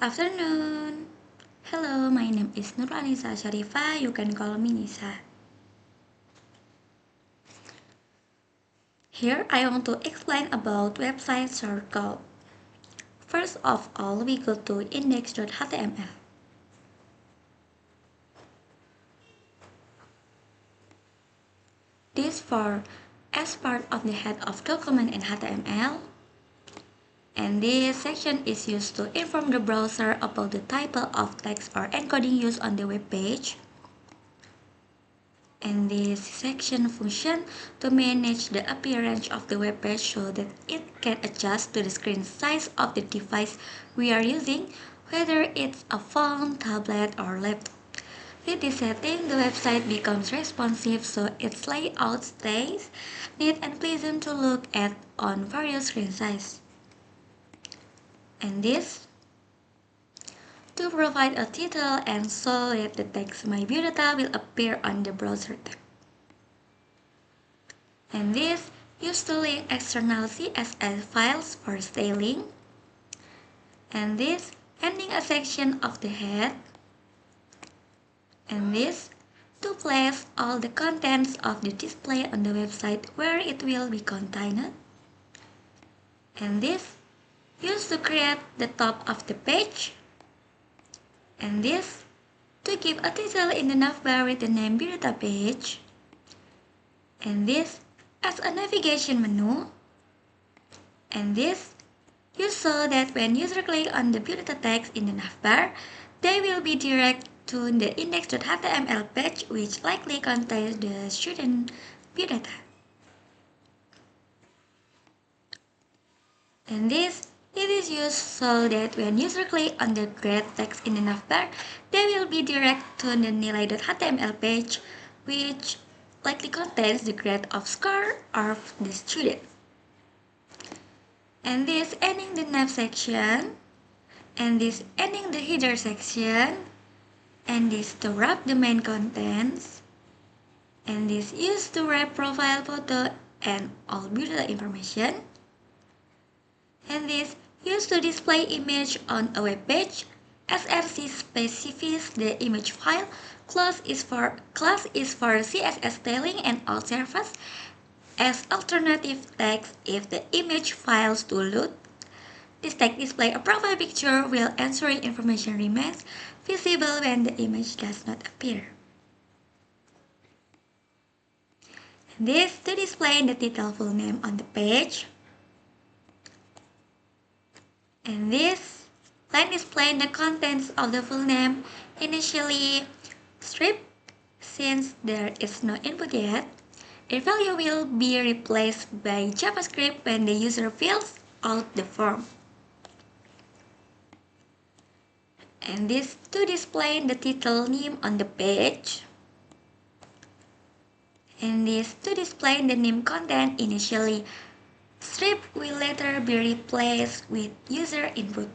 afternoon. Hello, my name is Nurlanisa Sharifa. You can call me Nisa. Here I want to explain about website shortcode. First of all, we go to index.html. This for as part of the head of document in HTML. And this section is used to inform the browser about the type of text or encoding used on the web page. And this section function to manage the appearance of the web page so that it can adjust to the screen size of the device we are using, whether it's a phone, tablet, or laptop. With this setting, the website becomes responsive so its layout stays neat and pleasant to look at on various screen sizes. And this to provide a title and so that the text My Biodata will appear on the browser tab. And this used to link external CSS files for styling. And this ending a section of the head. And this to place all the contents of the display on the website where it will be contained. And this used to create the top of the page. And this to give a title in the navbar with the name Biodata page. And this as a navigation menu. And this used so that when user click on the Biodata text in the navbar, they will be directed to the index.html page which likely contains the student biodata. And this it is used so that when user click on the grade text in the navbar, they will be directed to the nilai.html page which likely contains the grade of score of the student. And this ending the nav section, and this ending the header section, and this to wrap the main contents, and this used to wrap profile photo and all biodata information, and this used to display image on a web page. SRC specifies the image file. Class is for CSS styling and all surface as alternative text if the image files to load. This text display a profile picture while answering information remains visible when the image does not appear. And this to display the title full name on the page. And this line displaying the contents of the full name initially stripped since there is no input yet. The value will be replaced by JavaScript when the user fills out the form. And this to display the title name on the page. And this to display the name content initially stripped will later be replaced with user input.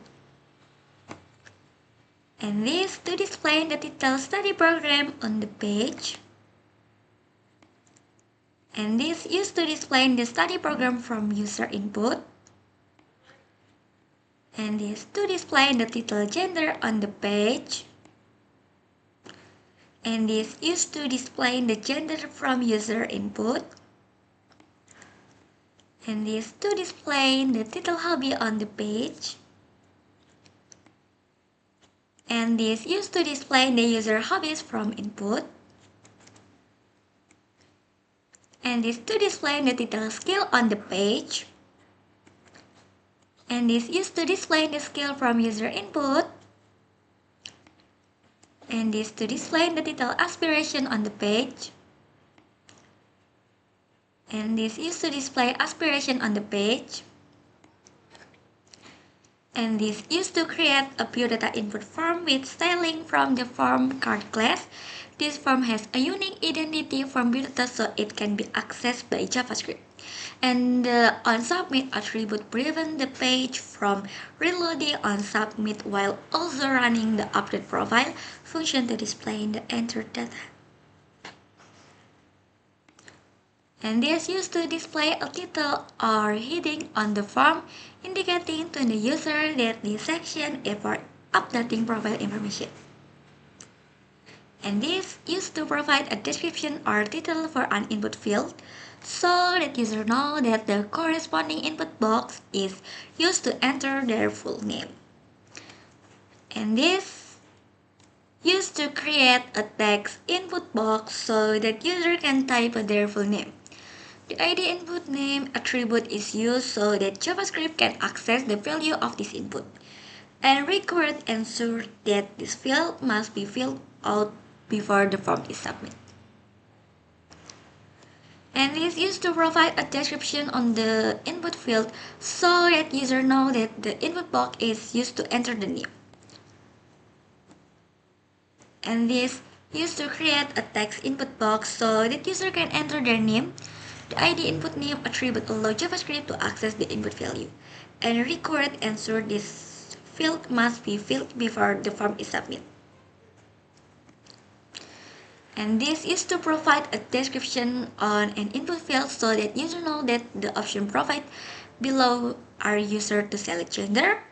And this to display the title study program on the page. And this used to display the study program from user input. And this to display the title gender on the page. And this used to display the gender from user input. And this to display the title hobby on the page. And this used to display the user hobbies from input. And this to display the title skill on the page. And this used to display the skill from user input. And this to display the title aspiration on the page. And this used to display aspiration on the page. And this used to create a biodata input form with styling from the form card class. This form has a unique identity from biodata so it can be accessed by JavaScript. And the onSubmit attribute prevents the page from reloading on submit while also running the update profile function to display the entered data. And this used to display a title or heading on the form indicating to the user that this section is for updating profile information. And this used to provide a description or title for an input field so that user know that the corresponding input box is used to enter their full name. And this used to create a text input box so that user can type their full name. The ID input name attribute is used so that JavaScript can access the value of this input and required ensure that this field must be filled out before the form is submitted. And this used to provide a description on the input field so that user know that the input box is used to enter the name. And this used to create a text input box so that user can enter their name. The ID input name attribute allow JavaScript to access the input value and required ensure this field must be filled before the form is submitted. And this is to provide a description on an input field so that user know that the option provided below are user to select gender.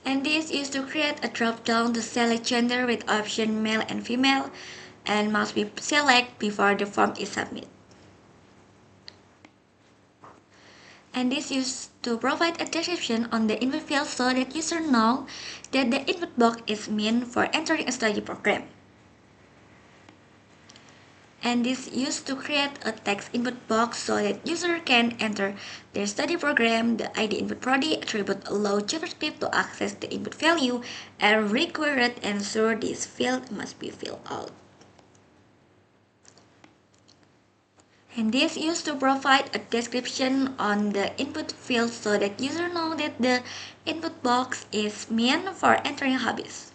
And this is to create a drop-down to select gender with option male and female and must be selected before the form is submitted. And this used to provide a description on the input field so that user know that the input box is meant for entering a study program. And this used to create a text input box so that user can enter their study program. The ID input prod attribute allow JavaScript to access the input value and required ensure this field must be filled out. And this used to provide a description on the input field so that user know that the input box is meant for entering hobbies.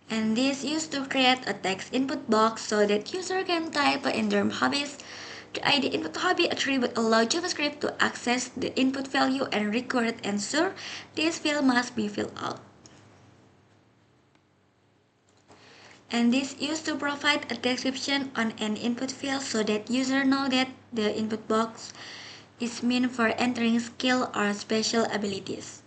And this used to create a text input box so that user can type in their hobbies. The ID input hobby attribute allow JavaScript to access the input value and required ensure this field must be filled out. And this used to provide a description on an input field so that user know that the input box is meant for entering skill or special abilities.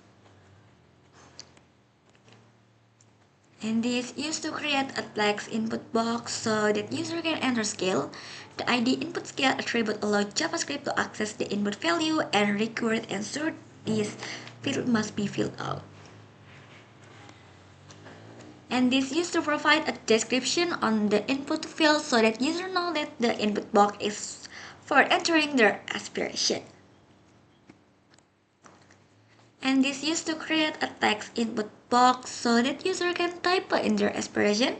And this used to create a text input box so that user can enter skill. The ID input skill attribute allow JavaScript to access the input value and required ensure this field must be filled out. And this used to provide a description on the input field so that user know that the input box is for entering their aspiration. And this used to create a text input box so that user can type in their aspiration.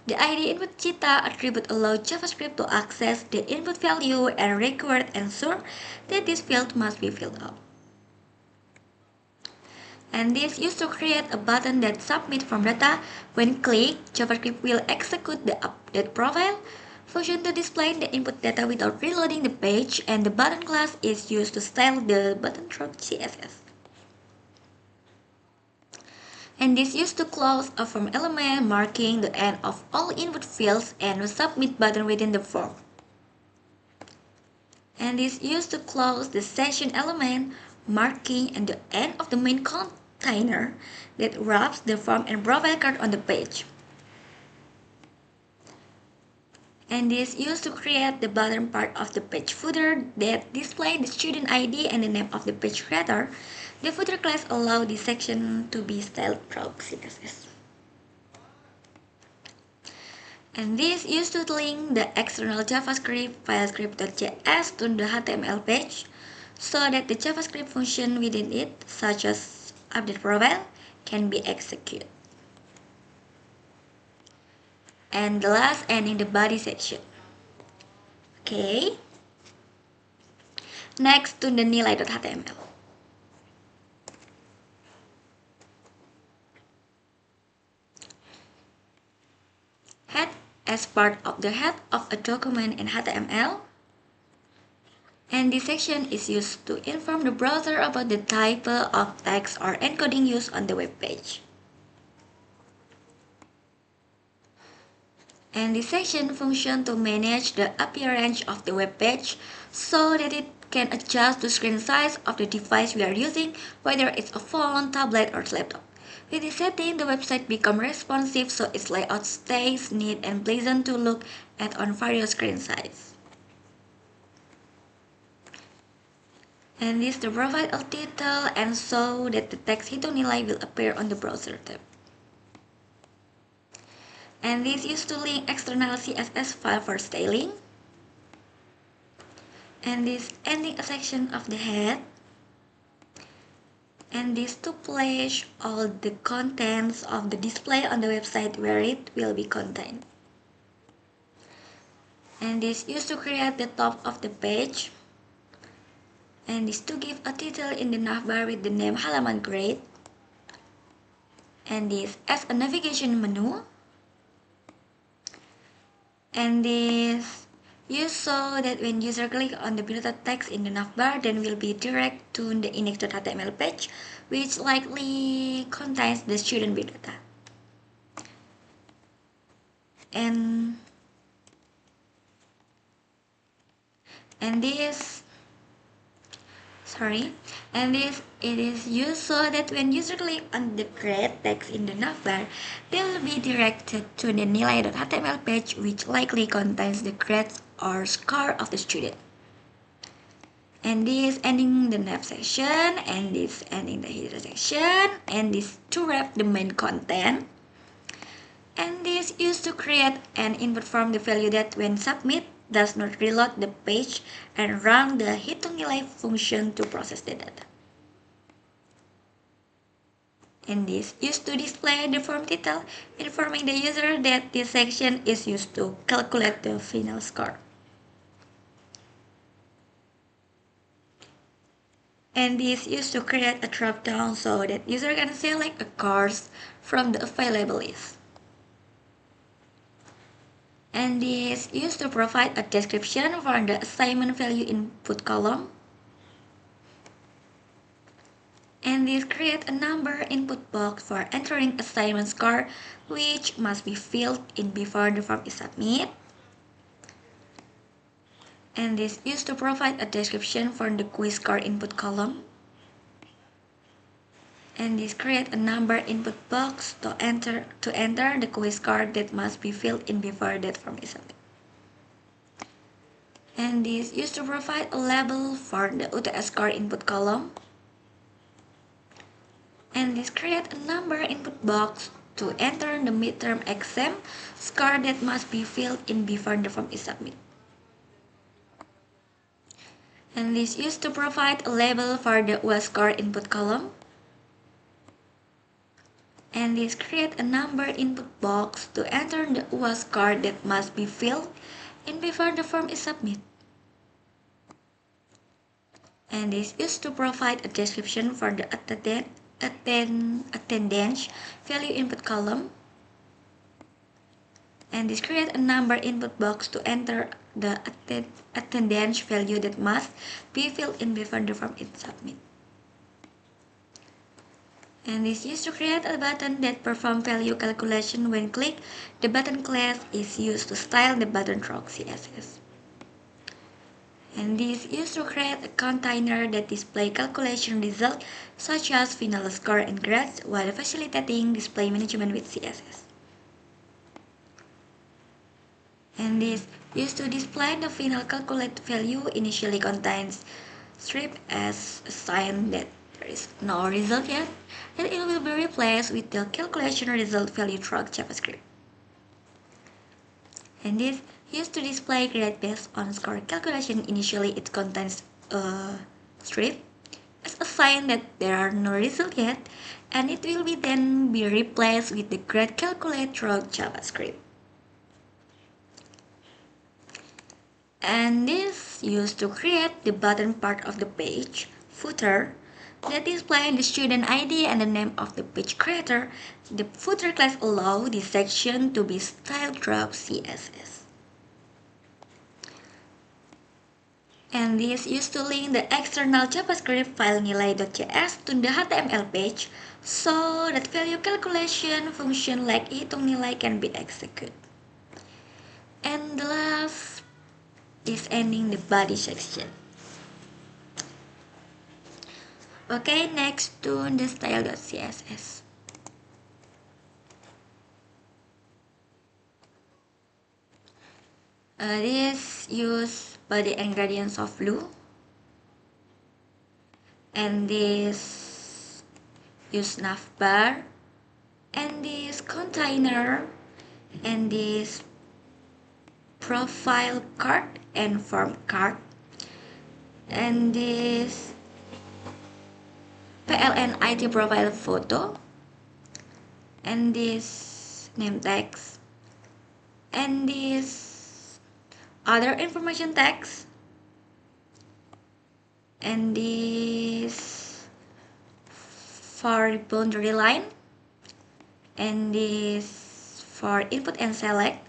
The ID input cita attribute allow JavaScript to access the input value and required ensure that this field must be filled out. And this used to create a button that submit form data. When clicked, JavaScript will execute the update profile function to display the input data without reloading the page, and the button class is used to style the button through CSS. And this used to close a form element marking the end of all input fields and a submit button within the form. And this used to close the session element marking at the end of the main container that wraps the form and profile card on the page. And this used to create the bottom part of the page footer that display the student ID and the name of the page creator. The footer class allows this section to be styled through CSS. And this used to link the external JavaScript file script.js to the HTML page so that the JavaScript function within it, such as update profile, can be executed. And the last ending the body section. Okay. Next to the nilai.html. Head as part of the head of a document in HTML. And this section is used to inform the browser about the type of text or encoding used on the web page. And this section functions to manage the appearance of the web page so that it can adjust the screen size of the device we are using, whether it's a phone, tablet, or laptop. With this setting, the website becomes responsive so its layout stays neat and pleasant to look at on various screen sizes. And this to provide a title and so that the text Hitung Nilai will appear on the browser tab. And this used to link external CSS file for styling. And this ending a section of the head. And this to place all the contents of the display on the website where it will be contained. And this used to create the top of the page. And this to give a title in the navbar with the name Halaman Grade. And this as a navigation menu. And this you saw that when user click on the below text in the navbar, then will be direct to the index.html page, which likely contains the student biodata. And this it is used so that when user click on the grade text in the navbar, they will be directed to the nilai.html page, which likely contains the grades or score of the student. And this ending the nav section, and this ending the header section, and this to wrap the main content. And this used to create an input form the value that when submit does not reload the page and run the Hitung Nilai function to process the data. And this used to display the form title, informing the user that this section is used to calculate the final score. And this used to create a drop-down so that user can select a course from the available list. And this used to provide a description for the assignment value input column. And this create a number input box for entering assignment score, which must be filled in before the form is submitted. And this used to provide a description for the quiz score input column. And this create a number input box to enter the quiz score that must be filled in before that form is submitted. And this used to provide a label for the UTS score input column. And this create a number input box to enter the midterm exam score that must be filled in before the form is submitted. And this used to provide a label for the UAS score input column. And this create a number input box to enter the UAS score that must be filled in before the form is submitted. And this used to provide a description for the attendance value input column. And this create a number input box to enter the attendance value that must be filled in before the form is submitted. And this used to create a button that performs value calculation when clicked. The button class is used to style the button rock CSS. And this used to create a container that displays calculation results such as final score and grades while facilitating display management with CSS. And this used to display the final calculated value initially contains strip as a sign that there is no result yet, and it will be replaced with the calculation result value through JavaScript. And this used to display grade based on score calculation. Initially it contains a strip as a sign that there are no results yet, and it will be then be replaced with the grade calculate through JavaScript. And this used to create the bottom part of the page, footer, that displays the student ID and the name of the page creator. The footer class allows this section to be styled through CSS. And this used to link the external JavaScript file nilai.js to the HTML page so that value calculation function like Hitung Nilai can be executed. And the last is ending the body section. Okay, next to the style.css. This use body and gradients of blue, and this use navbar, and this container, and this profile card and form card, and this PLN IT profile photo, and this name text, and this other information text, and this for boundary line, and this for input and select,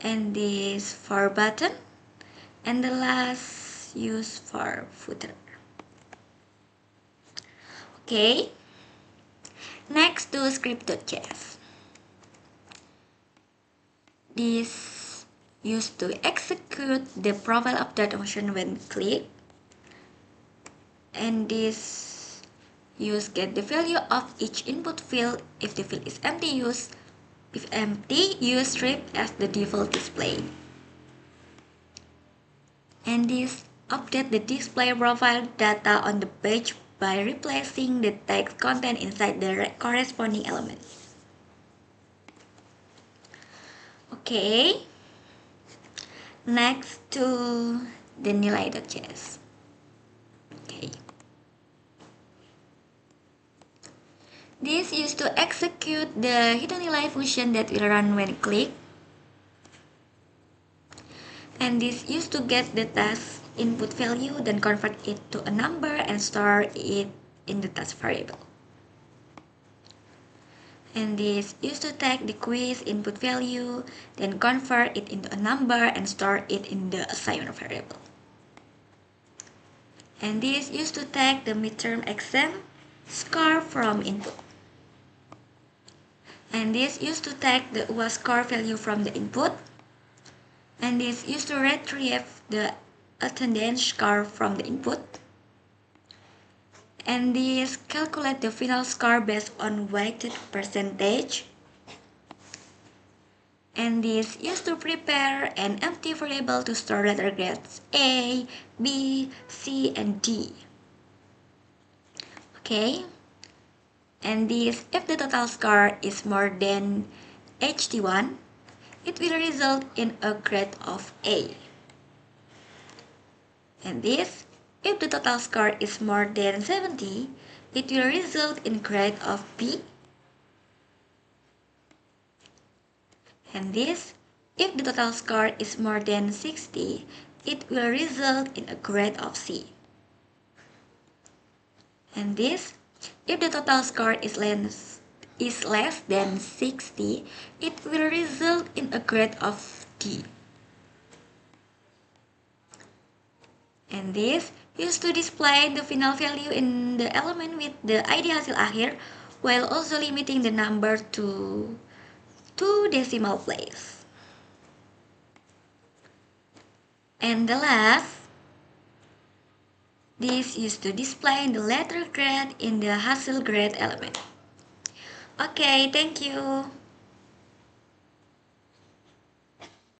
and this for button, and the last use for footer. Okay, next to script.js. This used to execute the profile update function when click, and this use get the value of each input field. If the field is empty, use strip as the default display. And this update the display profile data on the page by replacing the text content inside the corresponding element. Okay, next to the nilai.js. Okay, this used to execute the hidden nilai function that will run when click, and this used to get the task input value, then convert it to a number and store it in the task variable. And this used to take the quiz input value, then convert it into a number and store it in the assignment variable. And this used to take the midterm exam score from input. And this used to take the UAS score value from the input. And this used to retrieve the attendance score from the input. And this calculate the final score based on weighted percentage. And this used to prepare an empty variable to store letter grades A, B, C, and D. Okay, and this if the total score is more than HT1, it will result in a grade of A. And this if the total score is more than 70, it will result in grade of B. And this if the total score is more than 60, it will result in a grade of C. And this if the total score is less than 60, it will result in a grade of D. And this used to display the final value in the element with the ID hasil akhir, while also limiting the number to 2 decimal place. And the last, this used to display the letter grade in the hasil grade element. Okay, thank you.